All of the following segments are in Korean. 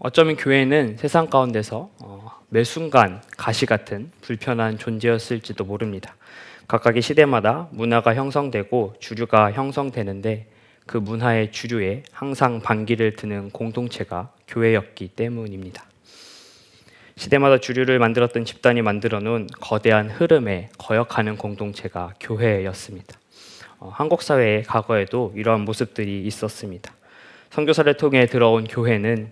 어쩌면 교회는 세상 가운데서 매 순간 가시 같은 불편한 존재였을지도 모릅니다. 각각의 시대마다 문화가 형성되고 주류가 형성되는데 그 문화의 주류에 항상 반기를 드는 공동체가 교회였기 때문입니다. 시대마다 주류를 만들었던 집단이 만들어 놓은 거대한 흐름에 거역하는 공동체가 교회였습니다. 한국 사회의 과거에도 이러한 모습들이 있었습니다. 선교사를 통해 들어온 교회는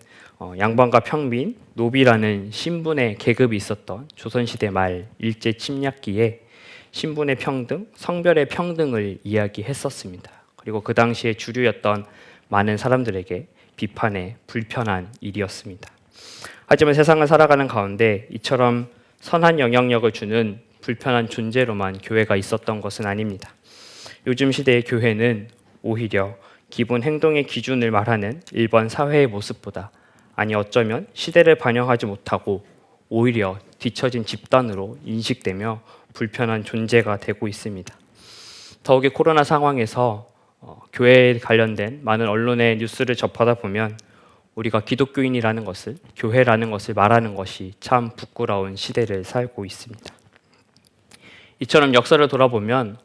양반과 평민, 노비라는 신분의 계급이 있었던 조선시대 말 일제 침략기에 신분의 평등, 성별의 평등을 이야기했었습니다. 그리고 그 당시에 주류였던 많은 사람들에게 비판의 불편한 일이었습니다. 하지만 세상을 살아가는 가운데 이처럼 선한 영향력을 주는 불편한 존재로만 교회가 있었던 것은 아닙니다. 요즘 시대의 교회는 오히려 기본 행동의 기준을 말하는 일반 사회의 모습보다 아니 어쩌면 시대를 반영하지 못하고 오히려 뒤처진 집단으로 인식되며 불편한 존재가 되고 있습니다. 더욱이 코로나 상황에서 교회에 관련된 많은 언론의 뉴스를 접하다 보면 우리가 기독교인이라는 것을, 교회라는 것을 말하는 것이 참 부끄러운 시대를 살고 있습니다. 이처럼 역사를 돌아보면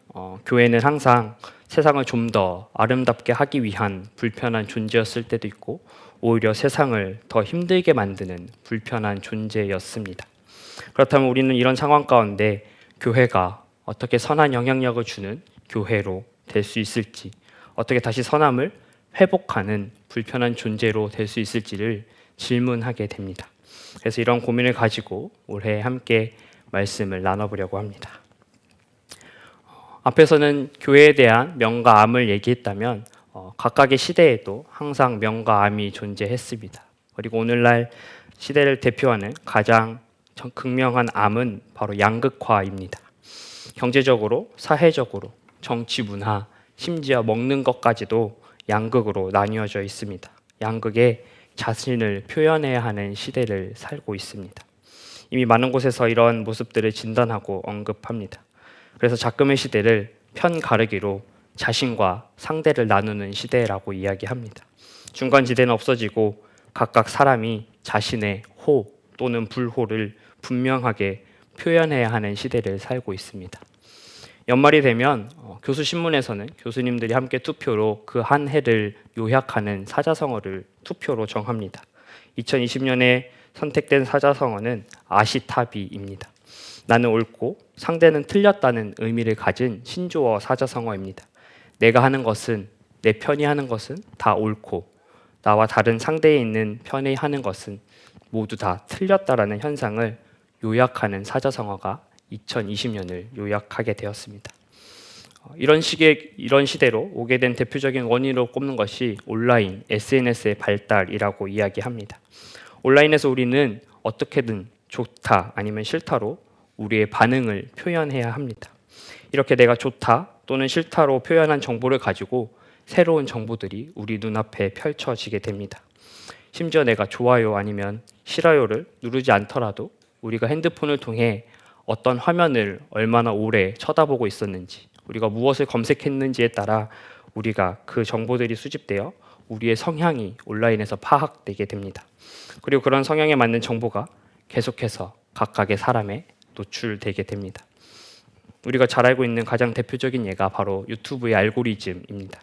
교회는 항상 세상을 좀 더 아름답게 하기 위한 불편한 존재였을 때도 있고 오히려 세상을 더 힘들게 만드는 불편한 존재였습니다. 그렇다면 우리는 이런 상황 가운데 교회가 어떻게 선한 영향력을 주는 교회로 될 수 있을지, 어떻게 다시 선함을 회복하는 불편한 존재로 될 수 있을지를 질문하게 됩니다. 그래서 이런 고민을 가지고 올해 함께 말씀을 나눠보려고 합니다. 앞에서는 교회에 대한 명과 암을 얘기했다면 각각의 시대에도 항상 명과 암이 존재했습니다. 그리고 오늘날 시대를 대표하는 가장 극명한 암은 바로 양극화입니다. 경제적으로, 사회적으로, 정치, 문화, 심지어 먹는 것까지도 양극으로 나뉘어져 있습니다. 양극에 자신을 표현해야 하는 시대를 살고 있습니다. 이미 많은 곳에서 이런 모습들을 진단하고 언급합니다. 그래서 작금의 시대를 편 가르기로 자신과 상대를 나누는 시대라고 이야기합니다. 중간지대는 없어지고 각각 사람이 자신의 호 또는 불호를 분명하게 표현해야 하는 시대를 살고 있습니다. 연말이 되면 교수신문에서는 교수님들이 함께 투표로 그 한 해를 요약하는 사자성어를 투표로 정합니다. 2020년에 선택된 사자성어는 아시타비입니다. 나는 옳고 상대는 틀렸다는 의미를 가진 신조어 사자성어입니다. 내가 하는 것은, 내 편이 하는 것은 다 옳고 나와 다른 상대에 있는 편이 하는 것은 모두 다 틀렸다라는 현상을 요약하는 사자성어가 2020년을 요약하게 되었습니다. 이런 시대로 오게 된 대표적인 원인으로 꼽는 것이 온라인, SNS의 발달이라고 이야기합니다. 온라인에서 우리는 어떻게든 좋다 아니면 싫다로 우리의 반응을 표현해야 합니다. 이렇게 내가 좋다 또는 싫다로 표현한 정보를 가지고 새로운 정보들이 우리 눈앞에 펼쳐지게 됩니다. 심지어 내가 좋아요 아니면 싫어요를 누르지 않더라도 우리가 핸드폰을 통해 어떤 화면을 얼마나 오래 쳐다보고 있었는지, 우리가 무엇을 검색했는지에 따라 우리가 그 정보들이 수집되어 우리의 성향이 온라인에서 파악되게 됩니다. 그리고 그런 성향에 맞는 정보가 계속해서 각각의 사람에 노출되게 됩니다. 우리가 잘 알고 있는 가장 대표적인 예가 바로 유튜브의 알고리즘입니다.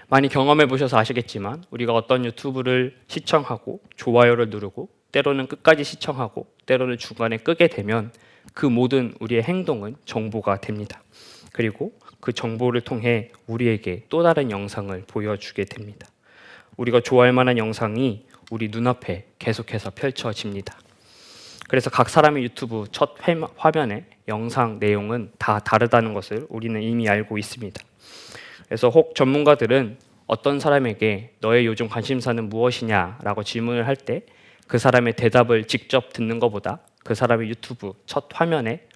많이 경험해 보셔서 아시겠지만 우리가 어떤 유튜브를 시청하고 좋아요를 누르고 때로는 끝까지 시청하고 때로는 중간에 끄게 되면 그 모든 우리의 행동은 정보가 됩니다. 그리고 그 정보를 통해 우리에게 또 다른 영상을 보여주게 됩니다. 우리가 좋아할 만한 영상이 우리 눈앞에 계속해서 펼쳐집니다. 그래서 각 사람의 유튜브 첫 화면의 영상 내용은 다 다르다는 것을 우리는 이미 알고 있습니다. 그래서 혹 전문가들은 어떤 사람에게 너의 요즘 관심사는 무엇이냐라고 질문을 할 때 그 사람의 대답을 직접 듣는 것보다 그 사람의 유튜브 첫 화면에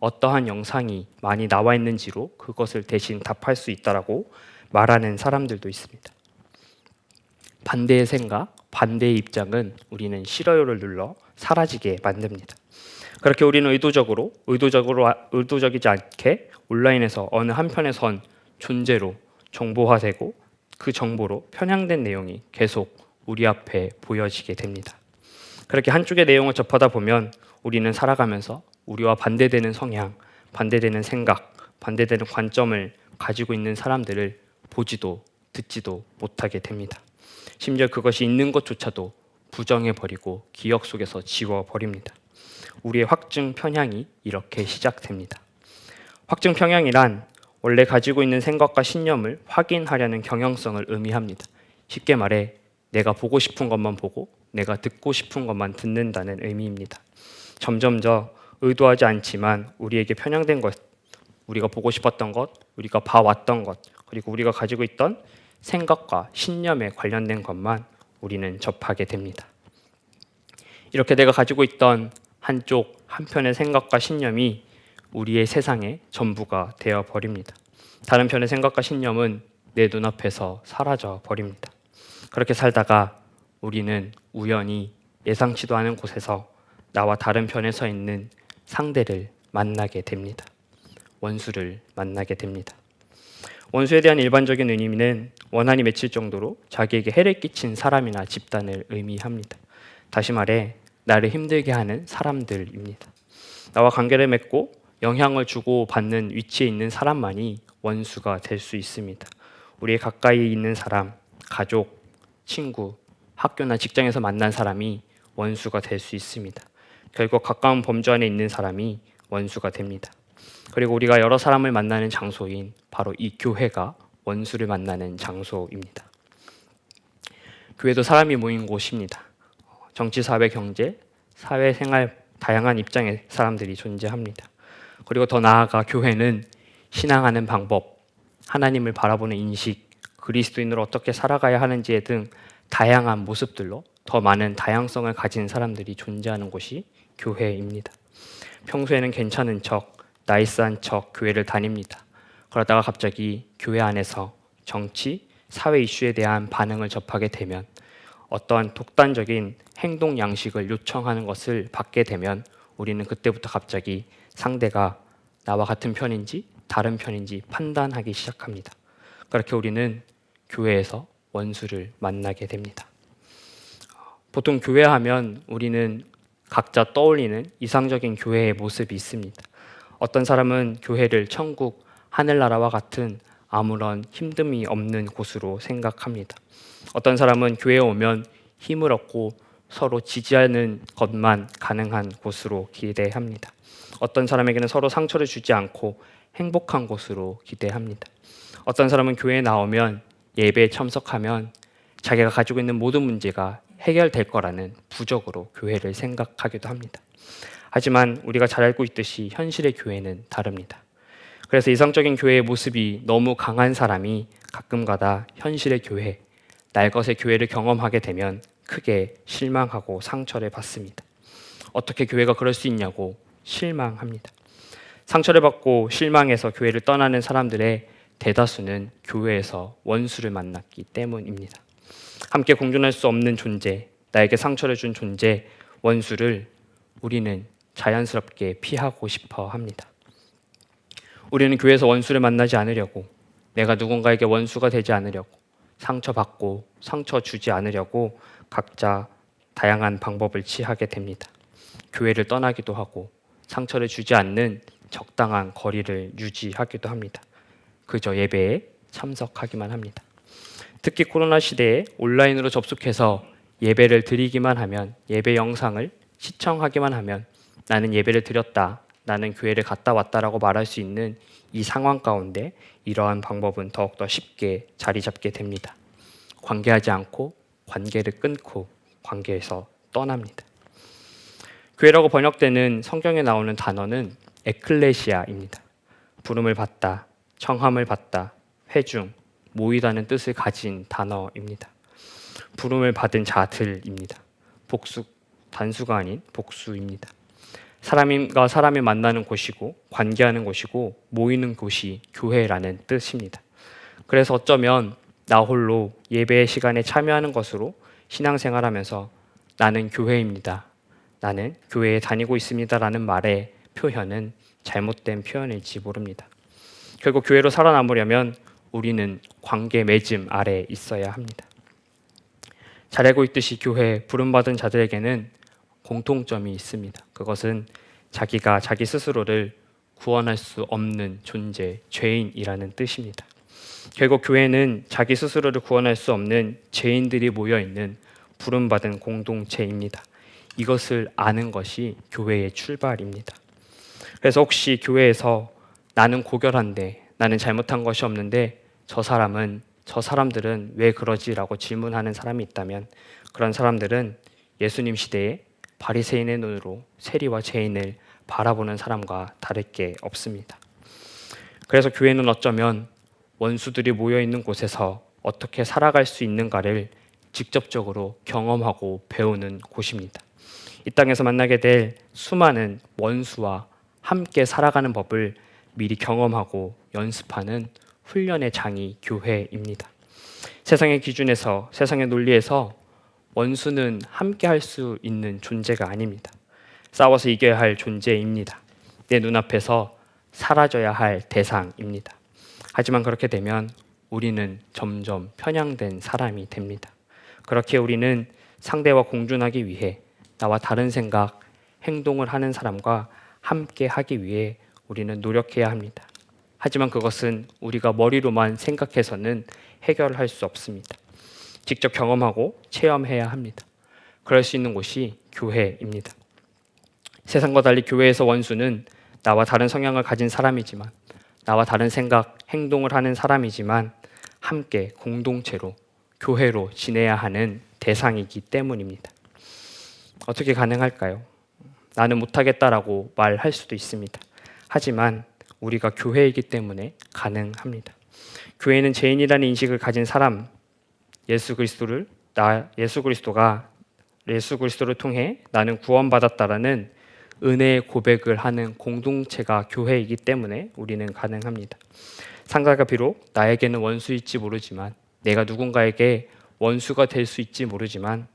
어떠한 영상이 많이 나와 있는지로 그것을 대신 답할 수 있다라고 말하는 사람들도 있습니다. 반대의 생각, 반대의 입장은 우리는 싫어요를 눌러 사라지게 만듭니다. 그렇게 우리는 의도적이지 않게 온라인에서 어느 한편에 선 존재로 정보화되고 그 정보로 편향된 내용이 계속 우리 앞에 보여지게 됩니다. 그렇게 한쪽의 내용을 접하다 보면 우리는 살아가면서 우리와 반대되는 성향, 반대되는 생각, 반대되는 관점을 가지고 있는 사람들을 보지도 듣지도 못하게 됩니다. 심지어 그것이 있는 것조차도 부정해버리고 기억 속에서 지워버립니다. 우리의 확증 편향이 이렇게 시작됩니다. 확증 편향이란 원래 가지고 있는 생각과 신념을 확인하려는 경향성을 의미합니다. 쉽게 말해 내가 보고 싶은 것만 보고 내가 듣고 싶은 것만 듣는다는 의미입니다. 점점 더 의도하지 않지만 우리에게 편향된 것, 우리가 보고 싶었던 것, 우리가 봐왔던 것, 그리고 우리가 가지고 있던 생각과 신념에 관련된 것만 우리는 접하게 됩니다. 이렇게 내가 가지고 있던 한편의 생각과 신념이 우리의 세상의 전부가 되어 버립니다. 다른 편의 생각과 신념은 내 눈앞에서 사라져 버립니다. 그렇게 살다가 우리는 우연히 예상치도 않은 곳에서 나와 다른 편에 서 있는 상대를 만나게 됩니다. 원수를 만나게 됩니다. 원수에 대한 일반적인 의미는 원한이 맺힐 정도로 자기에게 해를 끼친 사람이나 집단을 의미합니다. 다시 말해 나를 힘들게 하는 사람들입니다. 나와 관계를 맺고 영향을 주고 받는 위치에 있는 사람만이 원수가 될 수 있습니다. 우리의 가까이 있는 사람, 가족, 친구, 학교나 직장에서 만난 사람이 원수가 될 수 있습니다. 결국 가까운 범주 안에 있는 사람이 원수가 됩니다. 그리고 우리가 여러 사람을 만나는 장소인 바로 이 교회가 원수를 만나는 장소입니다. 교회도 사람이 모인 곳입니다. 정치, 사회, 경제, 사회생활 다양한 입장의 사람들이 존재합니다. 그리고 더 나아가 교회는 신앙하는 방법, 하나님을 바라보는 인식, 그리스도인으로 어떻게 살아가야 하는지에 등 다양한 모습들로 더 많은 다양성을 가진 사람들이 존재하는 곳이 교회입니다. 평소에는 괜찮은 척, 나이스한 척 교회를 다닙니다. 그러다가 갑자기 교회 안에서 정치, 사회 이슈에 대한 반응을 접하게 되면 어떠한 독단적인 행동 양식을 요청하는 것을 받게 되면 우리는 그때부터 갑자기 상대가 나와 같은 편인지 다른 편인지 판단하기 시작합니다. 그렇게 우리는 교회에서 원수를 만나게 됩니다. 보통 교회하면 우리는 각자 떠올리는 이상적인 교회의 모습이 있습니다. 어떤 사람은 교회를 천국, 하늘나라와 같은 아무런 힘듦이 없는 곳으로 생각합니다. 어떤 사람은 교회에 오면 힘을 얻고 서로 지지하는 것만 가능한 곳으로 기대합니다. 어떤 사람에게는 서로 상처를 주지 않고 행복한 곳으로 기대합니다. 어떤 사람은 교회에 나오면 예배에 참석하면 자기가 가지고 있는 모든 문제가 해결될 거라는 부적으로 교회를 생각하기도 합니다. 하지만 우리가 잘 알고 있듯이 현실의 교회는 다릅니다. 그래서 이상적인 교회의 모습이 너무 강한 사람이 가끔가다 현실의 교회, 날것의 교회를 경험하게 되면 크게 실망하고 상처를 받습니다. 어떻게 교회가 그럴 수 있냐고 실망합니다. 상처를 받고 실망해서 교회를 떠나는 사람들의 대다수는 교회에서 원수를 만났기 때문입니다. 함께 공존할 수 없는 존재, 나에게 상처를 준 존재, 원수를 우리는 자연스럽게 피하고 싶어 합니다. 우리는 교회에서 원수를 만나지 않으려고, 내가 누군가에게 원수가 되지 않으려고, 상처받고 상처 주지 않으려고 각자 다양한 방법을 취하게 됩니다. 교회를 떠나기도 하고 상처를 주지 않는 적당한 거리를 유지하기도 합니다. 그저 예배에 참석하기만 합니다. 특히 코로나 시대에 온라인으로 접속해서 예배를 드리기만 하면, 예배 영상을 시청하기만 하면 나는 예배를 드렸다, 나는 교회를 갔다 왔다라고 말할 수 있는 이 상황 가운데 이러한 방법은 더욱더 쉽게 자리 잡게 됩니다. 관계하지 않고 관계를 끊고 관계에서 떠납니다. 교회라고 번역되는 성경에 나오는 단어는 에클레시아입니다. 부름을 받다, 청함을 받다, 회중, 모이다는 뜻을 가진 단어입니다. 부름을 받은 자들입니다. 복수, 단수가 아닌 복수입니다. 사람과 사람이 만나는 곳이고 관계하는 곳이고 모이는 곳이 교회라는 뜻입니다. 그래서 어쩌면 나 홀로 예배 시간에 참여하는 것으로 신앙생활하면서 나는 교회입니다, 나는 교회에 다니고 있습니다라는 말의 표현은 잘못된 표현일지 모릅니다. 결국 교회로 살아남으려면 우리는 관계 맺음 아래 있어야 합니다. 잘 알고 있듯이 교회에 부름받은 자들에게는 공통점이 있습니다. 그것은 자기가 자기 스스로를 구원할 수 없는 존재, 죄인이라는 뜻입니다. 결국 교회는 자기 스스로를 구원할 수 없는 죄인들이 모여있는 부름받은 공동체입니다. 이것을 아는 것이 교회의 출발입니다. 그래서 혹시 교회에서 나는 고결한데, 나는 잘못한 것이 없는데 저 사람들은 왜 그러지라고 질문하는 사람이 있다면, 그런 사람들은 예수님 시대에 바리새인의 눈으로 세리와 죄인을 바라보는 사람과 다를 게 없습니다. 그래서 교회는 어쩌면 원수들이 모여 있는 곳에서 어떻게 살아갈 수 있는가를 직접적으로 경험하고 배우는 곳입니다. 이 땅에서 만나게 될 수많은 원수와 함께 살아가는 법을 미리 경험하고 연습하는 훈련의 장이 교회입니다. 세상의 기준에서, 세상의 논리에서 원수는 함께 할 수 있는 존재가 아닙니다. 싸워서 이겨야 할 존재입니다. 내 눈앞에서 사라져야 할 대상입니다. 하지만 그렇게 되면 우리는 점점 편향된 사람이 됩니다. 그렇게 우리는 상대와 공존하기 위해 나와 다른 생각, 행동을 하는 사람과 함께 하기 위해 우리는 노력해야 합니다. 하지만 그것은 우리가 머리로만 생각해서는 해결할 수 없습니다. 직접 경험하고 체험해야 합니다. 그럴 수 있는 곳이 교회입니다. 세상과 달리 교회에서 원수는 나와 다른 성향을 가진 사람이지만, 나와 다른 생각, 행동을 하는 사람이지만 함께 공동체로, 교회로 지내야 하는 대상이기 때문입니다. 어떻게 가능할까요? 나는 못하겠다라고 말할 수도 있습니다. 하지만 우리가 교회이기 때문에 가능합니다. 교회는 죄인이라는 인식을 가진 사람, 예수 그리스도를 통해 나는 구원받았다라는 은혜의 고백을 하는 공동체가 교회이기 때문에 우리는 가능합니다. 상대가 비록 나에게는 원수일지 모르지만, 내가 누군가에게 원수가 될 수 있지 모르지만,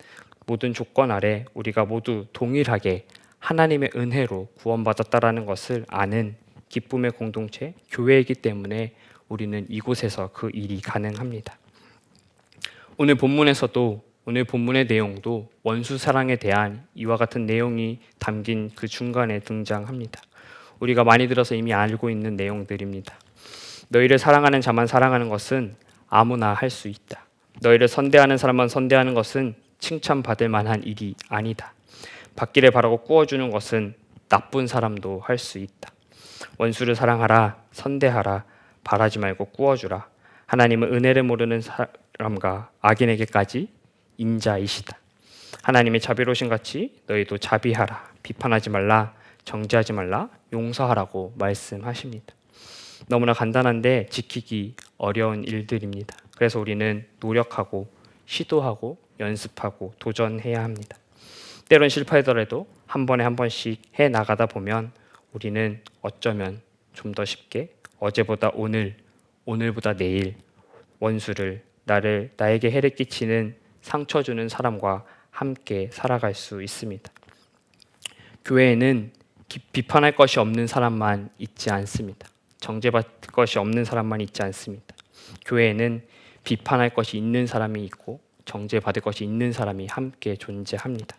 모든 조건 아래 우리가 모두 동일하게 하나님의 은혜로 구원받았다라는 것을 아는 기쁨의 공동체, 교회이기 때문에 우리는 이곳에서 그 일이 가능합니다. 오늘 본문의 내용도 원수 사랑에 대한 이와 같은 내용이 담긴 그 중간에 등장합니다. 우리가 많이 들어서 이미 알고 있는 내용들입니다. 너희를 사랑하는 자만 사랑하는 것은 아무나 할 수 있다. 너희를 선대하는 사람만 선대하는 것은 칭찬받을 만한 일이 아니다. 받기를 바라고 꾸어주는 것은 나쁜 사람도 할 수 있다. 원수를 사랑하라, 선대하라, 바라지 말고 꾸어주라. 하나님은 은혜를 모르는 사람과 악인에게까지 인자이시다. 하나님의 자비로우신 같이 너희도 자비하라, 비판하지 말라, 정죄하지 말라, 용서하라고 말씀하십니다. 너무나 간단한데 지키기 어려운 일들입니다. 그래서 우리는 노력하고 시도하고 연습하고 도전해야 합니다. 때론 실패하더라도 한 번에 한 번씩 해 나가다 보면 우리는 어쩌면 좀 더 쉽게 어제보다 오늘, 오늘보다 내일 원수를, 나에게 해를 끼치는, 상처 주는 사람과 함께 살아갈 수 있습니다. 교회에는 비판할 것이 없는 사람만 있지 않습니다. 정죄받을 것이 없는 사람만 있지 않습니다. 교회에는 비판할 것이 있는 사람이 있고 정죄받을 것이 있는 사람이 함께 존재합니다.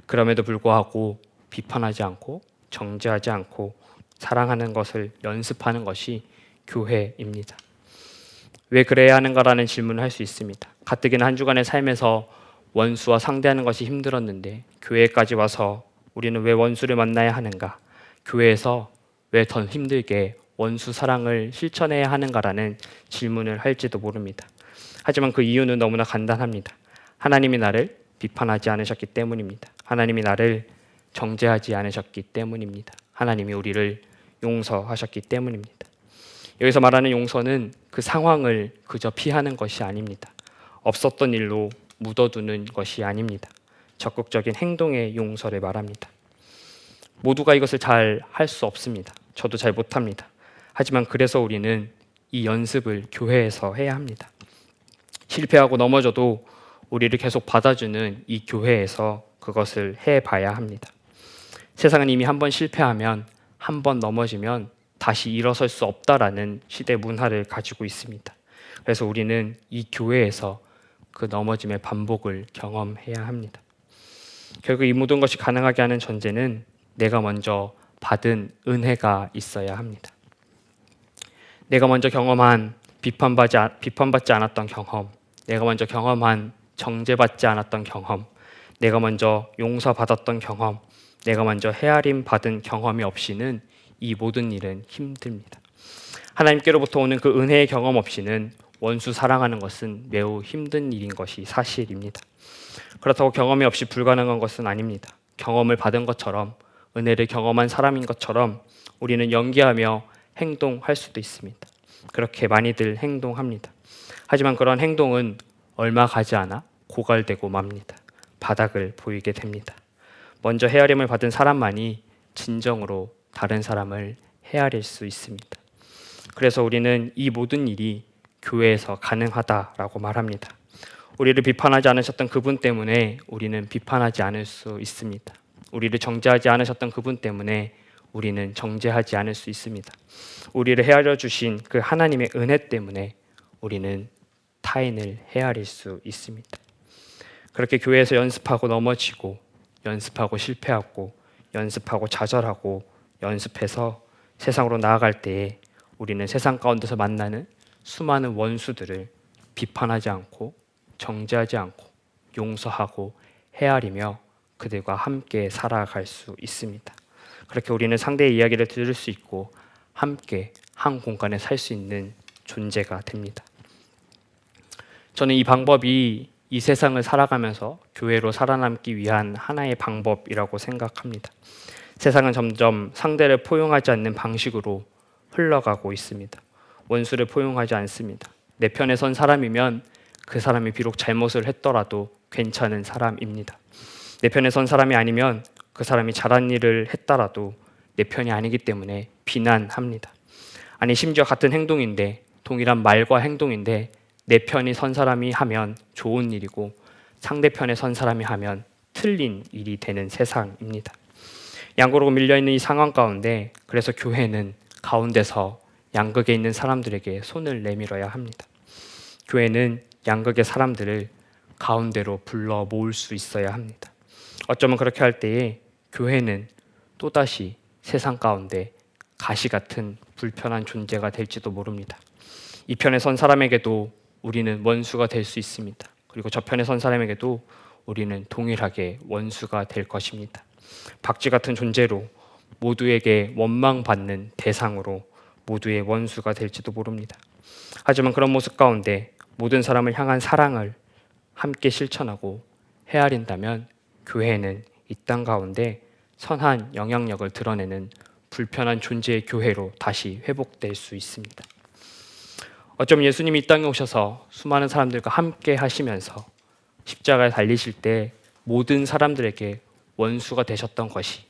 그럼에도 불구하고 비판하지 않고 정죄하지 않고 사랑하는 것을 연습하는 것이 교회입니다. 왜 그래야 하는가라는 질문을 할 수 있습니다. 가뜩이나 한 주간의 삶에서 원수와 상대하는 것이 힘들었는데 교회까지 와서 우리는 왜 원수를 만나야 하는가? 교회에서 왜 더 힘들게 원수 사랑을 실천해야 하는가라는 질문을 할지도 모릅니다. 하지만 그 이유는 너무나 간단합니다. 하나님이 나를 비판하지 않으셨기 때문입니다. 하나님이 나를 정죄하지 않으셨기 때문입니다. 하나님이 우리를 용서하셨기 때문입니다. 여기서 말하는 용서는 그 상황을 그저 피하는 것이 아닙니다. 없었던 일로 묻어두는 것이 아닙니다. 적극적인 행동의 용서를 말합니다. 모두가 이것을 잘 할 수 없습니다. 저도 잘 못합니다. 하지만 그래서 우리는 이 연습을 교회에서 해야 합니다. 실패하고 넘어져도 우리를 계속 받아주는 이 교회에서 그것을 해봐야 합니다. 세상은 이미 한 번 실패하면, 한 번 넘어지면 다시 일어설 수 없다라는 시대 문화를 가지고 있습니다. 그래서 우리는 이 교회에서 그 넘어짐의 반복을 경험해야 합니다. 결국 이 모든 것이 가능하게 하는 전제는 내가 먼저 받은 은혜가 있어야 합니다. 내가 먼저 경험한 비판받지 않았던 경험, 내가 먼저 경험한 정죄받지 않았던 경험, 내가 먼저 용서받았던 경험, 내가 먼저 헤아림 받은 경험이 없이는 이 모든 일은 힘듭니다. 하나님께로부터 오는 그 은혜의 경험 없이는 원수 사랑하는 것은 매우 힘든 일인 것이 사실입니다. 그렇다고 경험이 없이 불가능한 것은 아닙니다. 경험을 받은 것처럼, 은혜를 경험한 사람인 것처럼 우리는 연기하며 행동할 수도 있습니다. 그렇게 많이들 행동합니다. 하지만 그런 행동은 얼마 가지 않아 고갈되고 맙니다. 바닥을 보이게 됩니다. 먼저 헤아림을 받은 사람만이 진정으로 다른 사람을 헤아릴 수 있습니다. 그래서 우리는 이 모든 일이 교회에서 가능하다라고 말합니다. 우리를 비판하지 않으셨던 그분 때문에 우리는 비판하지 않을 수 있습니다. 우리를 정죄하지 않으셨던 그분 때문에 우리는 정죄하지 않을 수 있습니다. 우리를 헤아려 주신 그 하나님의 은혜 때문에 우리는 타인을 헤아릴 수 있습니다. 그렇게 교회에서 연습하고 넘어지고, 연습하고 실패하고, 연습하고 좌절하고, 연습해서 세상으로 나아갈 때에 우리는 세상 가운데서 만나는 수많은 원수들을 비판하지 않고, 정죄하지 않고, 용서하고, 헤아리며 그들과 함께 살아갈 수 있습니다. 그렇게 우리는 상대의 이야기를 들을 수 있고 함께 한 공간에 살 수 있는 존재가 됩니다. 저는 이 방법이 이 세상을 살아가면서 교회로 살아남기 위한 하나의 방법이라고 생각합니다. 세상은 점점 상대를 포용하지 않는 방식으로 흘러가고 있습니다. 원수를 포용하지 않습니다. 내 편에 선 사람이면 그 사람이 비록 잘못을 했더라도 괜찮은 사람입니다. 내 편에 선 사람이 아니면 그 사람이 잘한 일을 했더라도 내 편이 아니기 때문에 비난합니다. 아니 심지어 같은 행동인데, 동일한 말과 행동인데 내 편이 선 사람이 하면 좋은 일이고 상대편에 선 사람이 하면 틀린 일이 되는 세상입니다. 양고로 밀려있는 이 상황 가운데 그래서 교회는 가운데서 양극에 있는 사람들에게 손을 내밀어야 합니다. 교회는 양극의 사람들을 가운데로 불러 모을 수 있어야 합니다. 어쩌면 그렇게 할 때에 교회는 또다시 세상 가운데 가시 같은 불편한 존재가 될지도 모릅니다. 이 편에 선 사람에게도 우리는 원수가 될 수 있습니다. 그리고 저 편에 선 사람에게도 우리는 동일하게 원수가 될 것입니다. 박쥐 같은 존재로 모두에게 원망받는 대상으로 모두의 원수가 될지도 모릅니다. 하지만 그런 모습 가운데 모든 사람을 향한 사랑을 함께 실천하고 헤아린다면 교회는 이 땅 가운데 선한 영향력을 드러내는 불편한 존재의 교회로 다시 회복될 수 있습니다. 어쩌면 예수님이 이 땅에 오셔서 수많은 사람들과 함께 하시면서 십자가에 달리실 때 모든 사람들에게 원수가 되셨던 것이,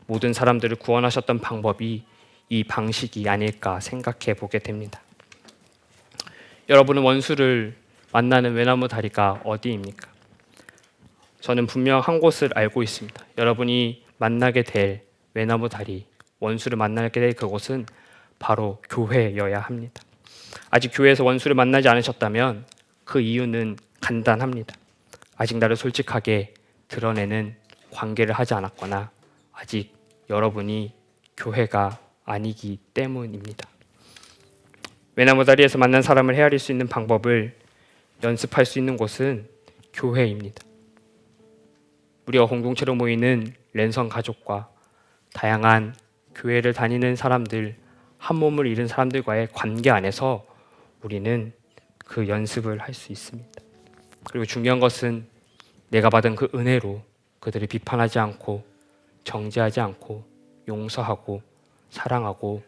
모든 사람들을 구원하셨던 방법이 이 방식이 아닐까 생각해 보게 됩니다. 여러분은 원수를 만나는 외나무 다리가 어디입니까? 저는 분명 한 곳을 알고 있습니다. 여러분이 만나게 될 외나무 다리, 원수를 만나게 될 그곳은 바로 교회여야 합니다. 아직 교회에서 원수를 만나지 않으셨다면 그 이유는 간단합니다. 아직 나를 솔직하게 드러내는 관계를 하지 않았거나 아직 여러분이 교회가 아니기 때문입니다. 외나무 다리에서 만난 사람을 헤아릴 수 있는 방법을 연습할 수 있는 곳은 교회입니다. 우리가 공동체로 모이는 랜선 가족과 다양한 교회를 다니는 사람들, 한 몸을 이룬 사람들과의 관계 안에서 우리는 그 연습을 할 수 있습니다. 그리고 중요한 것은 내가 받은 그 은혜로 그들을 비판하지 않고 정죄하지 않고 용서하고 사랑하고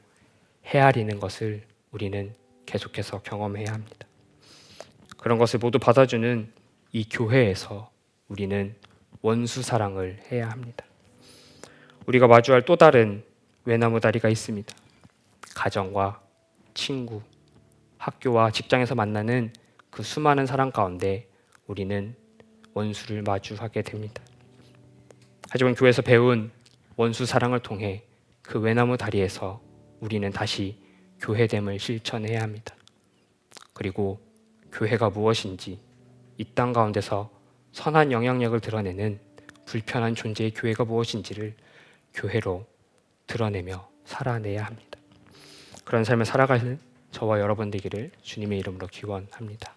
헤아리는 것을 우리는 계속해서 경험해야 합니다. 그런 것을 모두 받아주는 이 교회에서 우리는 원수 사랑을 해야 합니다. 우리가 마주할 또 다른 외나무 다리가 있습니다. 가정과 친구, 학교와 직장에서 만나는 그 수많은 사람 가운데 우리는 원수를 마주하게 됩니다. 하지만 교회에서 배운 원수 사랑을 통해 그 외나무 다리에서 우리는 다시 교회됨을 실천해야 합니다. 그리고 교회가 무엇인지, 이 땅 가운데서 선한 영향력을 드러내는 불편한 존재의 교회가 무엇인지를 교회로 드러내며 살아내야 합니다. 그런 삶을 살아갈 저와 여러분 되기를 주님의 이름으로 기원합니다.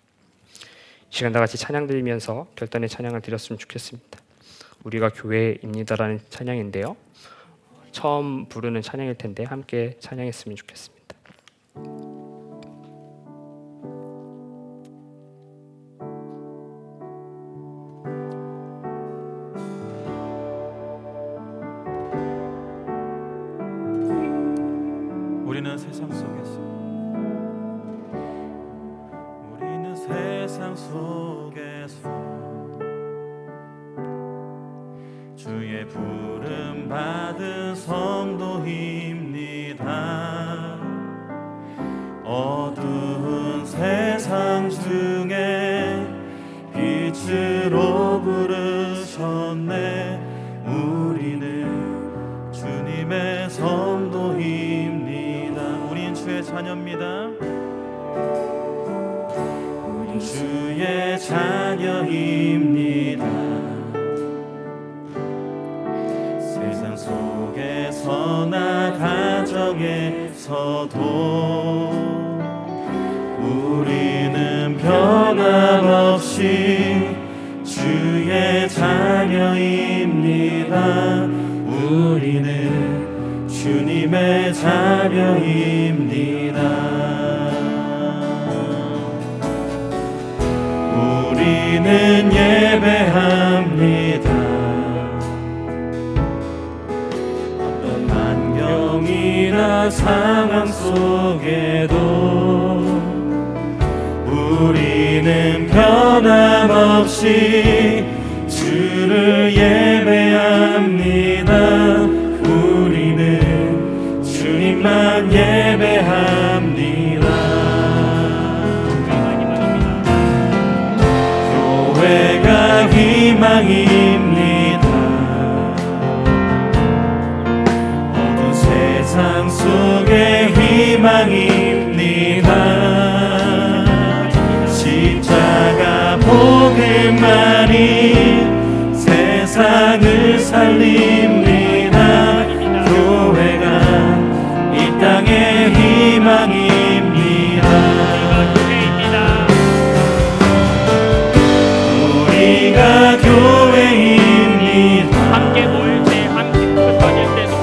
이 시간 다 같이 찬양 드리면서 결단의 찬양을 드렸으면 좋겠습니다. 우리가 교회입니다라는 찬양인데요, 처음 부르는 찬양일 텐데 함께 찬양했으면 좋겠습니다. 우리는 세상 속에서 주의 부름 받은 성도입니다. 어두운 세상 중에 빛으로 부르셨네. 우리는 주님의 성도입니다. 우린 주의 자녀입니다. 우린 주의 자녀입니다. 세상 속에서나 가정에서도 우리는 변함없이 주의 자녀입니다. 우리는 주님의 자녀입니다. 우리는 예배합니다. 어떤 환경이나 상황 속에도 우리는 변함없이 주를 예배합니다. 우리는 주님만 예배합니다. 교회가 희망입니다. 어두운 세상 속에 희망입니다. 십자가 복음만이 세상을 살립니다. 교회가 이 땅의 희망입니다. 우리가 교회입니다. 함께 모일 때, 함께 흩어질 때도,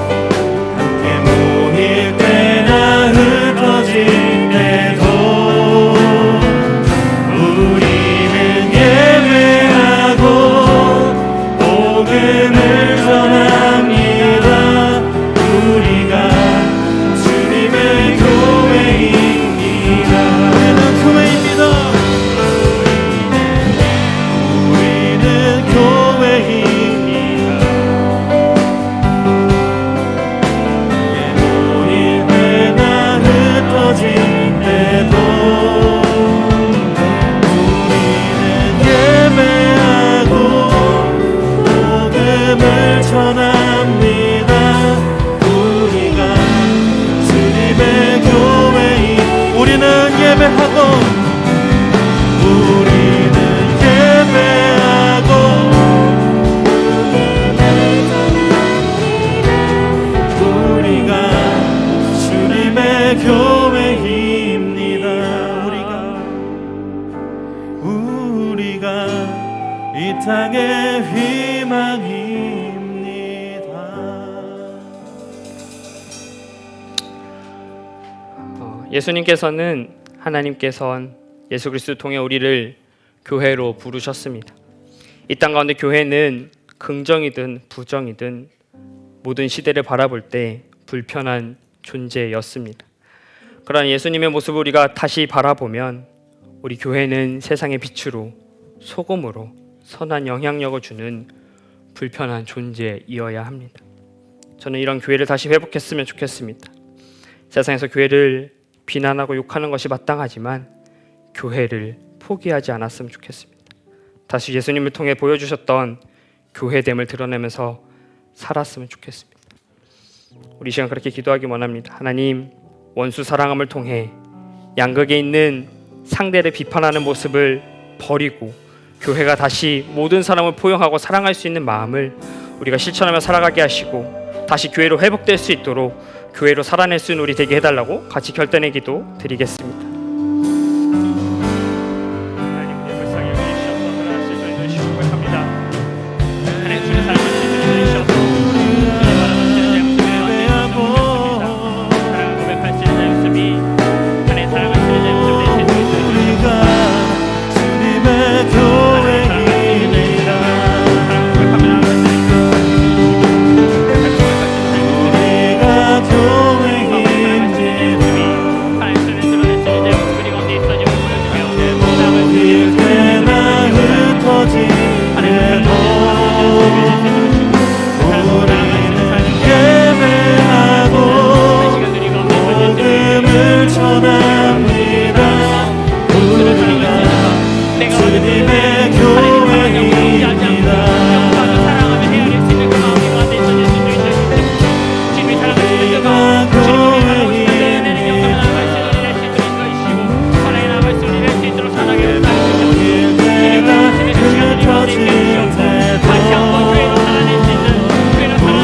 함께 모일 때나 흩어질 때도 우리는 예배하고 복음을 전합니다. 우리가 주님의 교회입니다. 우리는 교회입니다. 우리는 교회입니다. 모일 때나 흩어질 때도 우리는 예배하고 복음을 전합니다. 우리가 주님의 교회인 우리는 예배하고 우리는 예배하고 우리가 주님의 교회입니다. 우리가 이 땅의 희망입니다. 예수님께서는 하나님께서는 예수 그리스도 통해 우리를 교회로 부르셨습니다. 이 땅 가운데 교회는 긍정이든 부정이든 모든 시대를 바라볼 때 불편한 존재였습니다. 그러나 예수님의 모습을 우리가 다시 바라보면 우리 교회는 세상의 빛으로 소금으로 선한 영향력을 주는 불편한 존재이어야 합니다. 저는 이런 교회를 다시 회복했으면 좋겠습니다. 세상에서 교회를 비난하고 욕하는 것이 마땅하지만 교회를 포기하지 않았으면 좋겠습니다. 다시 예수님을 통해 보여주셨던 교회됨을 드러내면서 살았으면 좋겠습니다. 우리 시간 그렇게 기도하기 원합니다. 하나님, 원수 사랑함을 통해 양극에 있는 상대를 비판하는 모습을 버리고 교회가 다시 모든 사람을 포용하고 사랑할 수 있는 마음을 우리가 실천하며 살아가게 하시고 다시 교회로 회복될 수 있도록 교회로 살아낼 수 있는 우리 되게 해달라고 같이 결단의 기도 드리겠습니다. 하나님 우리의 불쌍히 여겨주셔서 살아날 수 있도록 해주시고 고백합니다. 하나님 주의 사랑을 주셔서 주의 바라보시는 자 모습을 언제나 사랑을 고백할 수 있는 모습이 하나님 사랑을 주는 자 모습을 되시는 주님의 교회입니다. 우리가 교회입니다.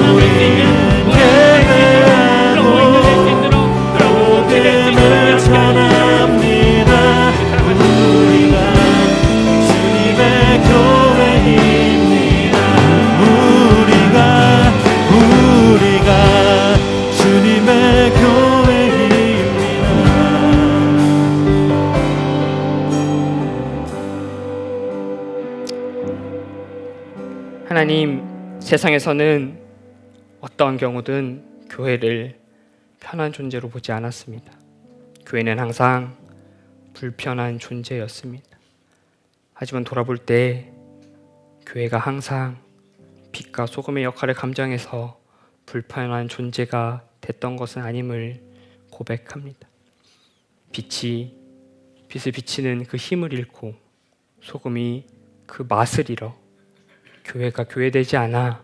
모일 때나 흩어질 때도 우리는 예배하고 복음을 전합니다. 우리가 주님의 교회입니다. 하나님, 세상에서는 어떠한 경우든 교회를 편한 존재로 보지 않았습니다. 교회는 항상 불편한 존재였습니다. 하지만 돌아볼 때 교회가 항상 빛과 소금의 역할을 감당해서 불편한 존재가 됐던 것은 아님을 고백합니다. 빛을 비치는 그 힘을 잃고 소금이 그 맛을 잃어 교회가 교회되지 않아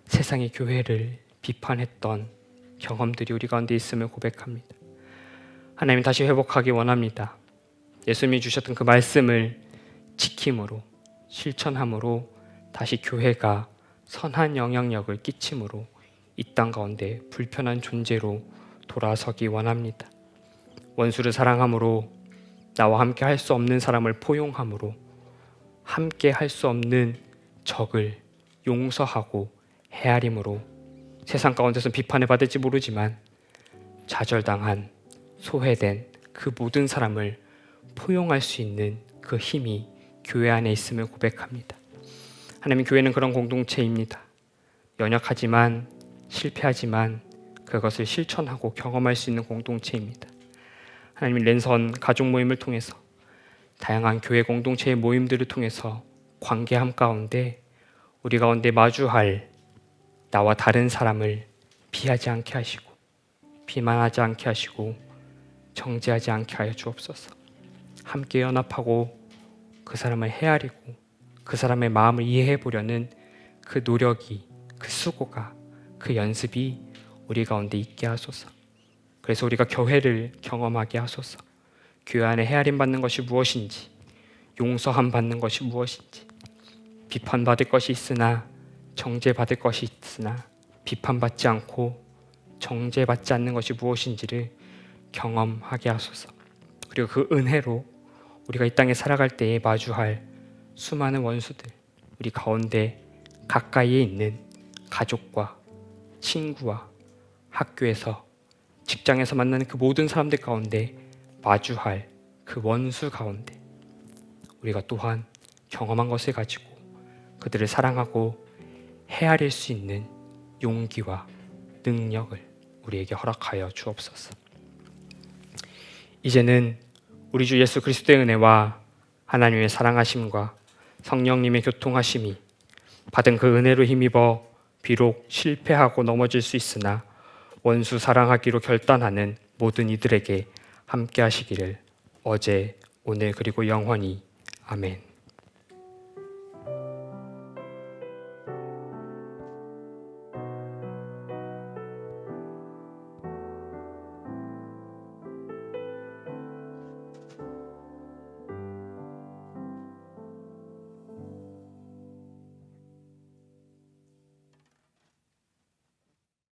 세상의 교회를 비판했던 경험들이 우리 가운데 있음을 고백합니다. 하나님 다시 회복하기 원합니다. 예수님이 주셨던 그 말씀을 지킴으로 실천함으로 다시 교회가 선한 영향력을 끼침으로 이 땅 가운데 불편한 존재로 돌아서기 원합니다. 원수를 사랑함으로 나와 함께 할 수 없는 사람을 포용함으로 함께 할 수 없는 적을 용서하고 헤아림으로 세상 가운데서 비판을 받을지 모르지만 좌절당한 소외된 그 모든 사람을 포용할 수 있는 그 힘이 교회 안에 있음을 고백합니다. 하나님, 교회는 그런 공동체입니다. 연약하지만 실패하지만 그것을 실천하고 경험할 수 있는 공동체입니다. 하나님, 랜선 가족 모임을 통해서 다양한 교회 공동체의 모임들을 통해서 관계함 가운데 우리 가운데 마주할 나와 다른 사람을 비하지 않게 하시고 비만하지 않게 하시고 정죄하지 않게 하여 주옵소서. 함께 연합하고 그 사람을 헤아리고 그 사람의 마음을 이해해 보려는 그 노력이, 그 수고가, 그 연습이 우리 가운데 있게 하소서. 그래서 우리가 교회를 경험하게 하소서. 교회 안에 헤아림 받는 것이 무엇인지, 용서함 받는 것이 무엇인지, 비판받을 것이 있으나 정죄받을 것이 있으나 비판받지 않고 정죄받지 않는 것이 무엇인지를 경험하게 하소서. 그리고 그 은혜로 우리가 이 땅에 살아갈 때에 마주할 수많은 원수들, 우리 가운데 가까이에 있는 가족과 친구와 학교에서 직장에서 만나는 그 모든 사람들 가운데 마주할 그 원수 가운데 우리가 또한 경험한 것을 가지고 그들을 사랑하고 헤아릴 수 있는 용기와 능력을 우리에게 허락하여 주옵소서. 이제는 우리 주 예수 그리스도의 은혜와 하나님의 사랑하심과 성령님의 교통하심이 받은 그 은혜로 힘입어 비록 실패하고 넘어질 수 있으나 원수 사랑하기로 결단하는 모든 이들에게 함께 하시기를 어제, 오늘 그리고 영원히 아멘.